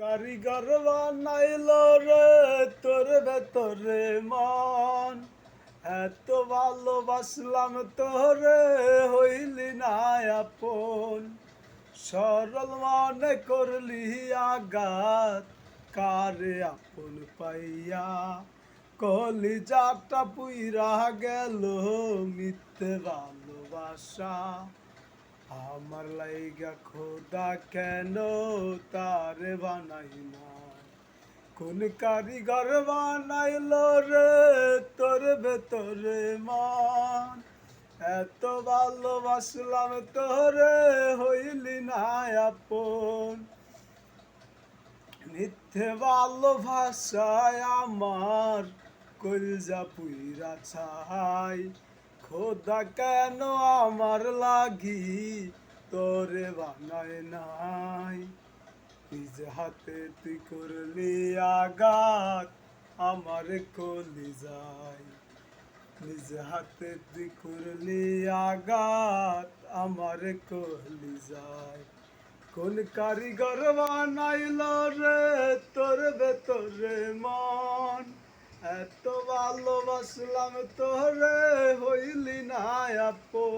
কারিগর বানাইল রে তোর ভেতরে মন, এত ভালোবাসলাম তোরে হইলি না আপন। সরল মনে করলি আঘাত, কারে আপন পাইয়া কলিজাটা পুইরা গেল মিথ্যে ভালোবাসা। আমার লাইগা খোদা কেন তারে বানাই না, কোন কারিগর বানাইল রে তোর ভেতরে মন, এত ভালোবাসলাম তোরে হইলি না আপন। মিথ্যে ভালোবাসায় আমার কলজা পুইরা ছাই, খোদা কেন আমার লাগি তোরে বানায় নাই। নিজ হাতে তুই করলি আঘাত আমার কলিজায়, নিজ হাতে তুই করলি আঘাত আমার কলিজায়। কোন কারিগর বানাইল রে তোর ভেতরে মন, এত ভালোবাসলাম তোরে হইলি না আপন।